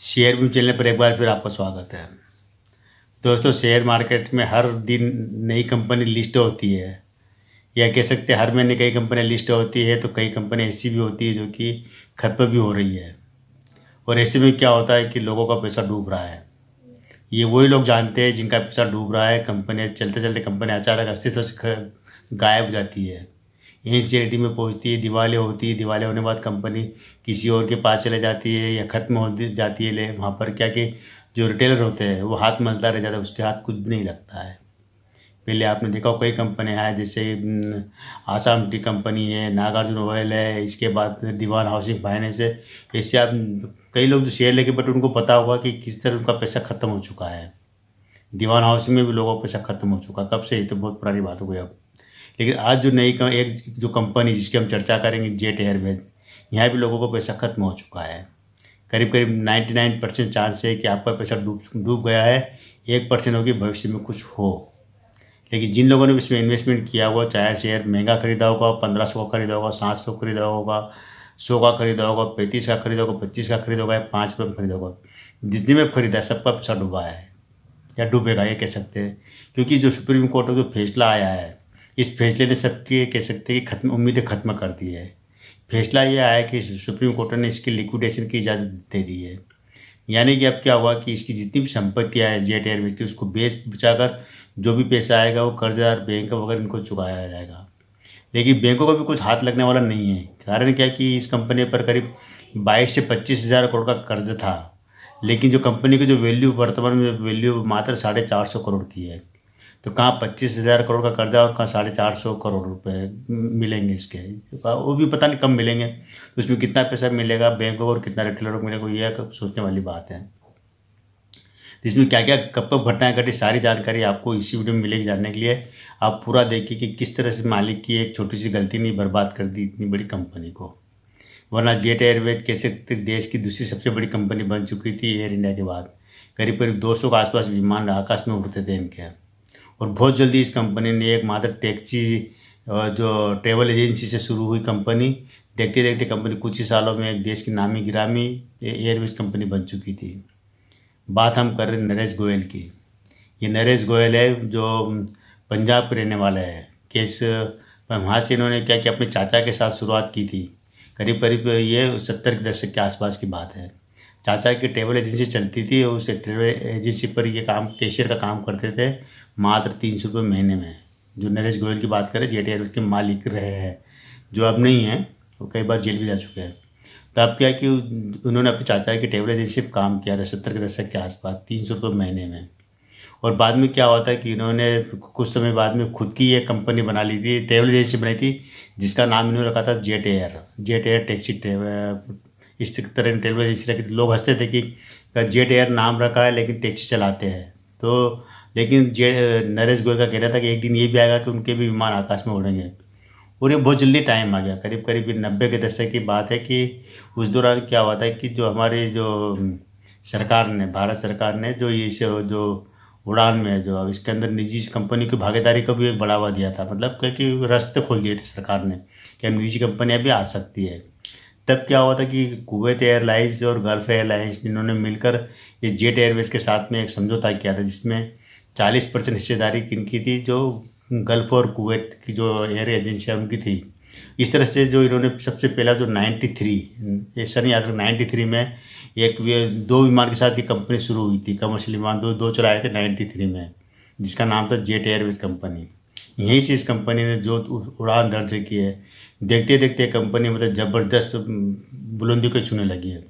Share भी चलने पर एक बार फिर आपका स्वागत है। दोस्तों, शेयर मार्केट में हर दिन नई कंपनी लिस्ट होती है, या कह सकते हैं हर महीने कई कंपनियां लिस्ट होती है, तो कई कंपनी ऐसी भी होती है जो कि खत्म भी हो रही है। और ऐसे में क्या होता है कि लोगों का पैसा डूब रहा है। ये वही लोग जानते हैं जिनका पैसा डूब रहा है। कंपनी चलते चलते कंपनी अचानक अस्तित्व से गायब हो जाती है, इनसियरिटी में पहुंचती है, दिवालिया होती है। दिवालिया होने के बाद कंपनी किसी और के पास चले जाती है या ख़त्म हो जाती है। ले वहाँ पर क्या कि जो रिटेलर होते हैं वो हाथ मलता रह जाता है, उसके हाथ कुछ भी नहीं लगता है। पहले आपने देखा हो कई कंपनियाँ हैं, जैसे आसाम टी कंपनी है, नागार्जुन ऑयल है, इसके बाद दीवान हाउसिंग फाइनेंस है। ऐसे आप कई लोग जो शेयर लेके, बट उनको पता होगा कि किस तरह उनका पैसा ख़त्म हो चुका है। दीवान हाउसिंग में भी लोगों का पैसा ख़त्म हो चुका, कब से? ये तो बहुत पुरानी बात हो गई अब। लेकिन आज जो एक जो कंपनी जिसकी हम चर्चा करेंगे, जेट एयरवेज, यहाँ भी लोगों को पैसा खत्म हो चुका है। करीब करीब 99% चांस है कि आपका पैसा डूब गया है। 1% होगी भविष्य में कुछ हो। लेकिन जिन लोगों ने इसमें इन्वेस्टमेंट किया हुआ, चाहे शेयर महंगा खरीदा होगा, 1500 का खरीदा होगा, 700 का खरीदा होगा, 100 का खरीदा होगा, 35 का खरीदा होगा, 25 का खरीदा होगा, 5 रुपये में खरीदा होगा, जितने में खरीदा है सबका पैसा डूबा है या डूबेगा, ये कह सकते हैं। क्योंकि जो सुप्रीम कोर्ट का जो फैसला आया है, इस फैसले ने सबके कह सकते हैं कि उम्मीदें खत्म कर दी है। फैसला ये आया कि सुप्रीम कोर्ट ने इसकी लिक्विडेशन की इजाज़त दे दी है। यानी कि अब क्या हुआ कि इसकी जितनी भी संपत्तियाँ है जेट एयरवेज की, उसको बेच बचाकर जो भी पैसा आएगा वो कर्जदार बैंक वगैरह इनको चुकाया जाएगा। लेकिन बैंकों का भी कुछ हाथ लगने वाला नहीं है। कारण क्या कि इस कंपनी पर करीब 22 से 25 हज़ार करोड़ का कर्ज था। लेकिन जो कंपनी की जो वैल्यू, वर्तमान में वैल्यू मात्र 450 करोड़ की है। तो कहाँ 25 हज़ार करोड़ का कर्जा और कहाँ 450 करोड़ रुपए मिलेंगे इसके, वो भी पता नहीं कब मिलेंगे। तो उसमें कितना पैसा मिलेगा बैंकों को और कितना रिटेलरों को मिलेगा, यह सोचने वाली बात है। इसमें क्या क्या कब कब घटनाएं घटी, सारी जानकारी आपको इसी वीडियो में मिलेगी। जानने के लिए आप पूरा देखिए कि किस तरह से मालिक की एक छोटी सी गलती ने बर्बाद कर दी इतनी बड़ी कंपनी को। वरना जेट एयरवेज कैसे देश की दूसरी सबसे बड़ी कंपनी बन चुकी थी एयर इंडिया के बाद। करीब करीब 200 के आसपास विमान आकाश में उड़ते थे इनके। और बहुत जल्दी इस कंपनी ने एक मात्र टैक्सी जो ट्रेवल एजेंसी से शुरू हुई कंपनी, देखते देखते कंपनी कुछ ही सालों में एक देश की नामी गिरामी एयरवेज कंपनी बन चुकी थी। बात हम कर रहे हैं नरेश गोयल की। ये नरेश गोयल है जो पंजाब के रहने वाला है। केस वहाँ से इन्होंने क्या कि अपने चाचा के साथ शुरुआत की थी। करीब करीब ये 70 के दशक के आसपास की बात है। चाचा की ट्रेवल एजेंसी चलती थी और उस ट्रेवल एजेंसी पर ये काम, कैशियर का काम करते थे, मात्र 300 रुपये महीने में। जो नरेश गोयल की बात करें, जेट एयरवेज के मालिक रहे हैं, जो अब नहीं हैं, वो कई बार जेल भी जा चुके हैं। तो अब क्या कि उन्होंने अपने चाचा की ट्रेवल एजेंसी पर काम किया था 70 के दशक के आसपास, 300 रुपये महीने में। और बाद में क्या हुआ था कि इन्होंने कुछ समय बाद में खुद की एक कंपनी बना ली थी, ट्रेवल एजेंसी बनाई थी, जिसका नाम इन्होंने रखा था जेट एयर टैक्सी ट्रेवल। इस तरह ट्रेवल एजेंसी रखी थी। लोग हंसते थे कि जेट एयर नाम रखा है लेकिन टैक्सी चलाते हैं। तो लेकिन नरेश गोयल का कहना था कि एक दिन ये भी आएगा कि उनके भी विमान आकाश में उड़ेंगे। और ये बहुत जल्दी टाइम आ गया। करीब करीब 90 के दशक की बात है कि उस दौरान क्या हुआ था कि जो हमारे जो सरकार ने, भारत सरकार ने जो ये जो उड़ान में जो अब इसके अंदर निजी कंपनी की भागीदारी को भी एक बढ़ावा दिया था। मतलब कि रास्ते खोल दिए थे सरकार ने कि अब निजी कंपनियां भी आ सकती है। तब क्या हुआ था कि कुवैत एयरलाइंस और गल्फ एयरलाइंस, इन्होंने मिलकर ये जेट एयरवेज के साथ में एक समझौता किया था, जिसमें 40% हिस्सेदारी किनकी थी, जो गल्फ और कुवैत की जो एयर एजेंसियाँ उनकी थी। इस तरह से जो इन्होंने सबसे पहला जो 93, ये सन याद रख 93 में एक 2 विमान के साथ ये कंपनी शुरू हुई थी। कमर्शियल विमान दो चलाए थे 93 में, जिसका नाम था जेट एयरवेज कंपनी। यहीं से इस कंपनी ने जो उड़ान दर्ज की है, देखते देखते कंपनी मतलब ज़बरदस्त बुलंदी को छूने लगी है।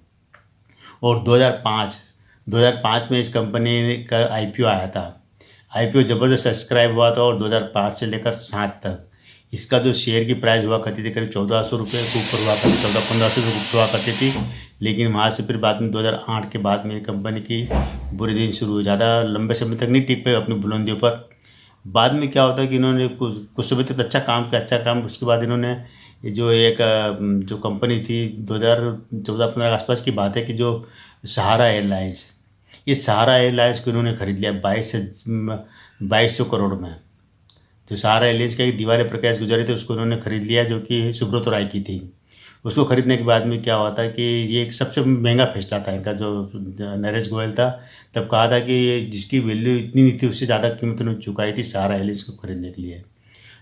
और 2005 में इस कंपनी का आईपीओ आया था। आईपीओ ज़बरदस्त सब्सक्राइब हुआ था और 2005 से लेकर 7 तक इसका जो शेयर की प्राइस हुआ करती थी करीब 1400 रुपये के ऊपर हुआ करती, 1400-1500 रुपये ऊपर हुआ करती थी। लेकिन वहाँ से फिर बाद में 2008 के बाद में कंपनी की बुरे दिन शुरू हुए। ज़्यादा लंबे समय तक नहीं टिक पाए अपनी बुलंदियों पर। बाद में क्या होता है कि इन्होंने कुछ समय तक अच्छा काम। उसके बाद इन्होंने जो एक जो कंपनी थी 2014-15 के आसपास की बात है कि जो सहारा एयरलाइंस, इस सहारा एयरलाइंस को इन्होंने खरीद लिया 2200 करोड़ में। जो सहारा एयरलाइंस का एक दिवालिया प्रक्रिया गुजरे थे, उसको उन्होंने खरीद लिया, जो कि सुब्रत राय की थी। उसको खरीदने के बाद में क्या हुआ था कि ये एक सबसे महंगा फैसला था इनका, जो नरेश गोयल था तब कहा था कि ये जिसकी वैल्यू इतनी नहीं थी उससे ज़्यादा कीमत उन्होंने चुकाई थी सहारा एयरलाइंस को खरीदने के लिए।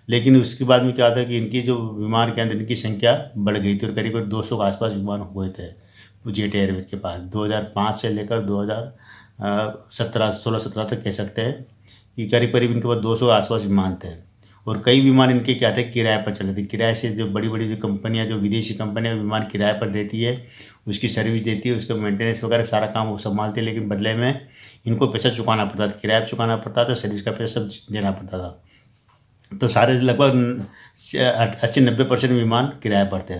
लेकिन उसके बाद में क्या था कि इनकी जो विमान के अंदर इनकी संख्या बढ़ गई थी और करीब 200 के आसपास विमान हुए थे जेट एयरवेज के पास। 2005 से लेकर 2016 तक कह सकते हैं कि करीब करीब इनके पास 200 के आसपास विमान थे। और कई विमान इनके क्या थे, किराए पर चलते थे। किराए से जो बड़ी बड़ी जो कंपनियां, जो विदेशी कंपनियां विमान किराए पर देती है, उसकी सर्विस देती है, उसका मेंटेनेंस वगैरह सारा काम वो संभालती है, लेकिन बदले में इनको पैसा चुकाना पड़ता था, किराया चुकाना पड़ता था, सर्विस का पैसा सब देना पड़ता था। तो सारे लगभग 80-90% विमान किराए पर थे।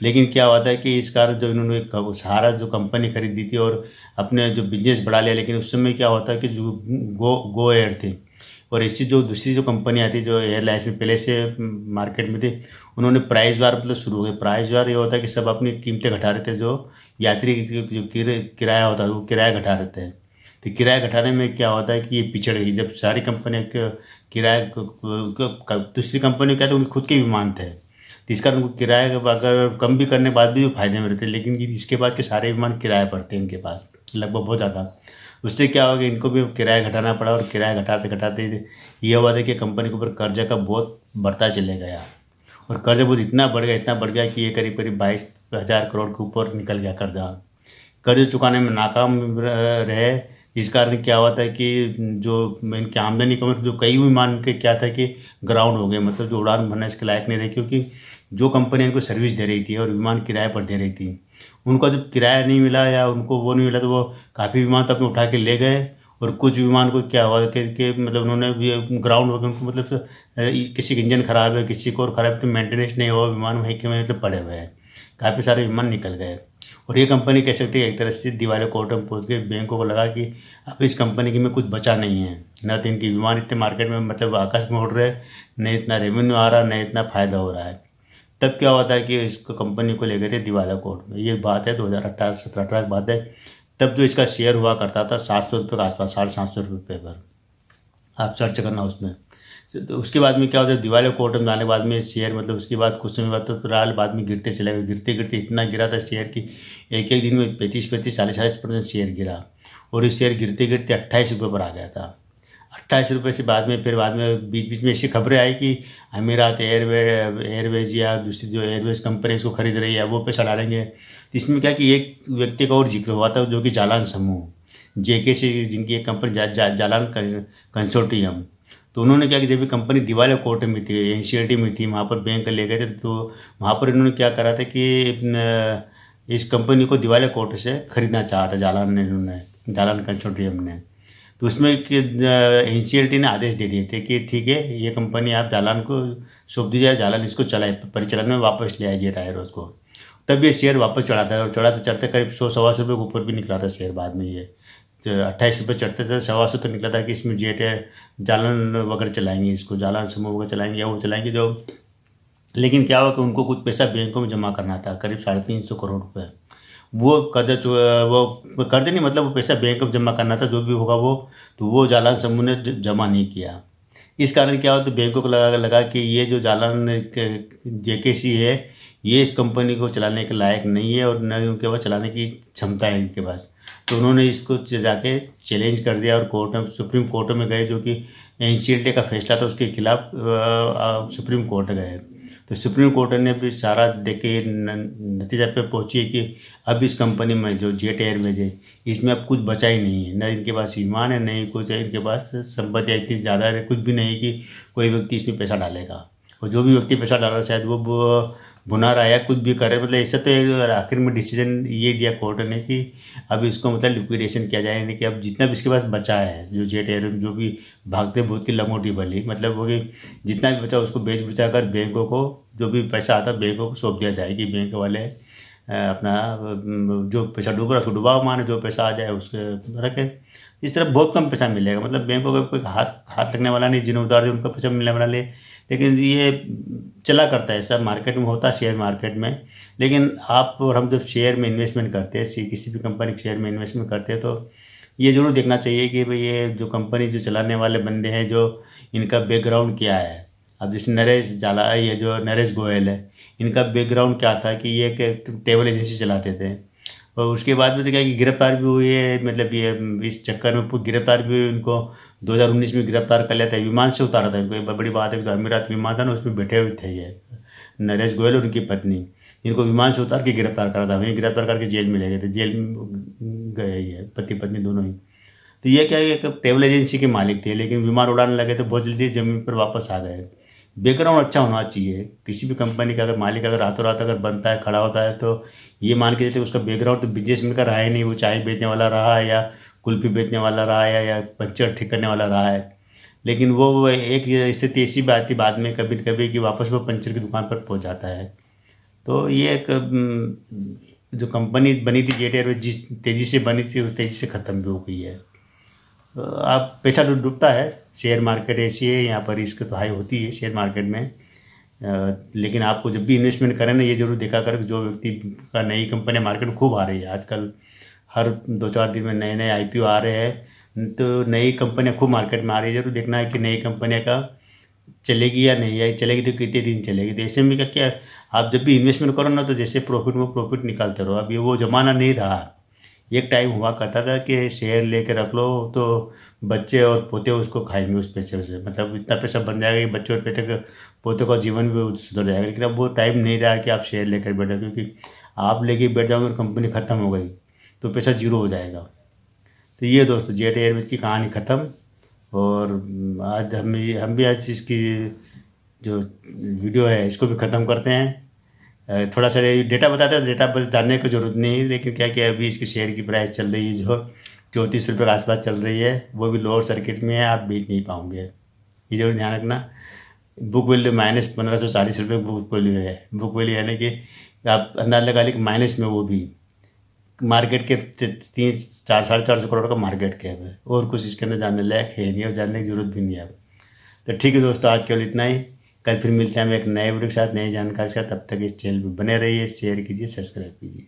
लेकिन क्या हुआ था कि इस कारण जो इन्होंने सहारा जो कंपनी खरीदी थी और अपने जो बिजनेस बढ़ा लिया, लेकिन उस समय क्या होता है कि जो गो एयर थी और इससे जो दूसरी जो कंपनियाँ थी जो एयरलाइंस में पहले से मार्केट में थी, उन्होंने प्राइस वार मतलब शुरू हो गए। प्राइस वार ये होता है कि सब अपनी कीमतें घटा रहे थे, जो यात्री जो किराया होता है वो किराया घटा रहे थे। तो किराया घटाने में क्या होता है कि ये पिछड़ गई। जब सारी कंपनियाँ किराया दूसरी कंपनी क्या था, उनके खुद के विमान थे, तो इस कारण उनको किराया अगर कम भी करने के बाद भी वो फायदे में रहते, लेकिन इसके पास के सारे विमान किराए पर थे इनके पास, लगभग बहुत ज़्यादा। उससे क्या हो गया, इनको भी किराया घटाना पड़ा और किराया घटाते घटाते ये हुआ था कि कंपनी के ऊपर कर्जा का बहुत बढ़ता चले गया और कर्जा बहुत इतना बढ़ गया कि ये करीब करीब 22,000 करोड़ के ऊपर निकल गया कर्जा। कर्ज चुकाने में नाकाम रहे। इस कारण क्या हुआ था कि जो इनकी आमदनी कम, जो कई विमान के क्या था कि ग्राउंड हो गए, मतलब जो उड़ान भरना इसके लायक नहीं रहे, क्योंकि जो कंपनी इनको सर्विस दे रही थी और विमान किराए पर दे रही थी, उनका जब किराया नहीं मिला या उनको वो नहीं मिला तो वो काफ़ी विमान तो अपने उठा के ले गए। और कुछ विमान को क्या हुआ कि मतलब उन्होंने भी ग्राउंड हो गए, उनको मतलब किसी का इंजन खराब है, किसी को और खराब है, तो मेंटेनेंस नहीं हुआ, विमान वहीं के वहीं तो पड़े हुए हैं, काफ़ी सारे विमान निकल गए। और ये कंपनी कह सकती है एक तरह से दिवालिया कोर्ट में पहुंच के बैंकों को लगा कि अब इस कंपनी की में कुछ बचा नहीं है, न तो इनकी विमान इतने मार्केट में मतलब आकाश में उड़ रहे, न इतना रेवेन्यू आ रहा, न इतना फ़ायदा हो रहा है। तब क्या होता है कि इसको कंपनी को ले गए थे दिवालिया कोर्ट में। ये बात है 2018-17 की बात है। तब जो इसका शेयर हुआ करता था 700 रुपये के आसपास, 750 रुपये पर, आप सर्च करना उसमें। तो उसके बाद में क्या होता है, दिवालिया कोर्ट में जाने के बाद में शेयर मतलब उसके बाद कुछ समय बाद तो राल बाद में गिरते चले गए, गिरते गिरते इतना गिरा था शेयर की एक एक दिन में 35-40% शेयर गिरा। और इस शेयर गिरते गिरते 28 रुपये पर आ गया था। 28 रुपये से बाद में बीच बीच में ऐसी खबरें आई कि अमीरात एयरवेज या दूसरी जो एयरवेज कंपनी इसको खरीद रही है, वो पैसा डालेंगे। तो इसमें क्या कि एक व्यक्ति का और जिक्र हुआ था, जो कि जालान समूह, JKC जिनकी एक कंपनी जालान कंसोर्टियम। तो उन्होंने क्या कि जब भी कंपनी दिवालिया कोर्ट में थी, NCLT में थी, वहाँ पर बैंक ले गए थे, तो वहाँ पर इन्होंने क्या करा था कि इस कंपनी को दिवालिया कोर्ट से खरीदना चाहा था जालान कंसोर्टियम ने। तो उसमें NCLT ने आदेश दे दिए थे कि ठीक है, ये कंपनी आप जालान को सौंप दीजिए, जालान इसको चलाए, परिचालन में वापस ले आइए टायरों को। तब ये शेयर वापस चढ़ा था और चढ़ाते चढ़ते करीब 100-125 रुपये के ऊपर भी निकला था शेयर। बाद में ये 28 रुपये चढ़ते थे, 125 तो निकला था कि इसमें जालान वगैरह चलाएंगे, इसको जालान समूह वगैरह चलाएंगे या वो चलाएंगे जो। लेकिन क्या हुआ कि उनको कुछ पैसा बैंकों में जमा करना था, करीब 350 करोड़ रुपये। वो कर्ज नहीं, मतलब वो पैसा बैंक में जमा करना था, जो भी होगा वो, तो वो जालान समूह ने जमा नहीं किया। इस कारण क्या हुआ, तो बैंकों को लगा कि ये जो जालान JKC है, ये इस कंपनी को चलाने के लायक नहीं है और न उनके पास चलाने की क्षमता है इनके पास। तो उन्होंने इसको जाके चैलेंज कर दिया और सुप्रीम कोर्ट में गए, जो कि NCLT का फैसला था उसके खिलाफ सुप्रीम कोर्ट गए। तो सुप्रीम कोर्ट ने भी सारा देख के नतीजा पे पहुंची है कि अब इस कंपनी में जो जेट एयरवेज है, इसमें अब कुछ बचा ही नहीं है, न इनके पास विमान है, नहीं कुछ है, इनके पास संपत्ति इतनी ज़्यादा है, कुछ भी नहीं कि कोई व्यक्ति इसमें पैसा डालेगा। और जो भी व्यक्ति पैसा डाल रहा है शायद वो भुना रहा है या कुछ भी करे, मतलब ऐसा तो आखिर में डिसीजन ये दिया कोर्ट ने कि अब इसको मतलब लिक्विडेशन किया जाए, यानी कि अब जितना भी इसके पास बचा है, जो जेट एयर जो भी भागते भूत की लंगोटी भली, मतलब वो कि जितना भी बचा उसको बेच बचा कर बैंकों को जो भी पैसा आता है बैंकों को सौंप दिया जाए कि बैंक वाले अपना जो पैसा डूब रहा है उसको डुबाओ, माने जो पैसा आ जाए उसके रखे। इस तरह बहुत कम पैसा मिलेगा, मतलब बैंकों का कोई हाथ लगने वाला नहीं, जिन्हें उधार उनका पैसा मिलने वाला नहीं। लेकिन ये चला करता है, सब मार्केट में होता है, शेयर मार्केट में। लेकिन आप और हम जब शेयर में इन्वेस्टमेंट करते हैं, किसी भी कंपनी के शेयर में इन्वेस्टमेंट करते हैं, तो ये जरूर देखना चाहिए कि भाई ये जो कंपनी जो चलाने वाले बंदे हैं, जो इनका बैकग्राउंड क्या है। अब जैसे ये जो नरेश गोयल है, इनका बैकग्राउंड क्या था कि ये एक ट्रैवल एजेंसी चलाते थे, और उसके बाद में तो क्या कि गिरफ्तार भी हुए, मतलब ये इस चक्कर में गिरफ्तार भी हुए। इनको 2019 में गिरफ्तार कर लिया था, विमान से उतारा था इनको। बड़ी बात है कि तो अमीरात विमान था ना, उसमें बैठे हुए थे ये नरेश गोयल और उनकी पत्नी। इनको विमान से उतार के गिरफ्तार करा था, वहीं गिरफ्तार करके जेल में ले गए थे। जेल में गए ये पति पत्नी दोनों ही। तो ये क्या है, एक ट्रैवल एजेंसी के मालिक थे, लेकिन विमान उड़ाने लगे तो बहुत जल्दी ज़मीन पर वापस आ गए। बैकग्राउंड अच्छा होना चाहिए किसी भी कंपनी का। अगर मालिक अगर रातों रात अगर बनता है, खड़ा होता है, तो ये मान के चलते उसका बैकग्राउंड तो बिजनेस में का रहा ही नहीं। वो चाय बेचने वाला रहा है, या कुल्फी बेचने वाला रहा है, या पंचर ठीक करने वाला रहा है। लेकिन वो एक स्थिति ऐसी बात थी बाद में कभी कभी कि वापस वो पंचर की दुकान पर पहुंच जाता है। तो ये एक जो कंपनी बनी थी जेट एयरवेज, जिस तेज़ी से बनी थी, वो तेज़ी से ख़त्म भी हो गई है। तो आप पैसा तो डूबता है, शेयर मार्केट ऐसी है, यहाँ पर रिस्क तो हाई होती है शेयर मार्केट में। लेकिन आपको जब भी इन्वेस्टमेंट करें ना, ये जरूर देखा कर जो व्यक्ति का नई कंपनी मार्केट में खूब आ रही है आजकल, हर 2-4 दिन में नए नए IPO आ रहे हैं, तो नई कंपनियां खूब मार्केट में आ रही है। जरूर देखना है कि नई कंपनियां का चलेगी या नहीं, या चलेगी तो कितने दिन चलेगी। तो ऐसे में क्या आप जब भी इन्वेस्टमेंट करो ना, तो जैसे प्रॉफिट में प्रॉफिट निकालते रहो। अभी वो ज़माना नहीं रहा। एक टाइम हुआ करता था कि शेयर लेके रख लो तो बच्चे और पोते उसको खाएंगे उस पैसे से, मतलब इतना पैसा बन जाएगा कि बच्चे और पोते का जीवन भी सुधर जाएगा। लेकिन अब वो टाइम नहीं रहा कि आप शेयर लेकर बैठो, क्योंकि आप लेके बैठ जाओगे और कंपनी ख़त्म हो गई तो पैसा जीरो हो जाएगा। तो ये दोस्तों जेट एयरवेज की कहानी ख़त्म। और आज हम भी आज इसकी जो वीडियो है इसको भी ख़त्म करते हैं। थोड़ा सा डेटा बताते हैं, डेटा बस जानने की जरूरत नहीं है, लेकिन क्या क्या अभी इसकी शेयर की प्राइस चल रही है जो 34 रुपये के आसपास चल रही है, वो भी लोअर सर्किट में है, आप बेच नहीं पाओगे। ये जरूर ध्यान रखना। बुक वैल्यू -1540 रुपये बुक वैल्यू है। बुक वैल्यू यानी कि आप अंदाज लगा लीजिए माइनस में, वो भी मार्केट के 3-4-450 करोड़ का मार्केट कैप है, और कुछ इसके अंदर जानने लायक है नहीं और जानने की जरूरत भी नहीं है। तो ठीक है दोस्तों, आज केवल इतना ही। कल फिर मिलते हैं हम एक नए वीडियो के साथ, नई जानकारी के साथ। तब तक इस चैनल पर बने रहिए, शेयर कीजिए, सब्सक्राइब कीजिए।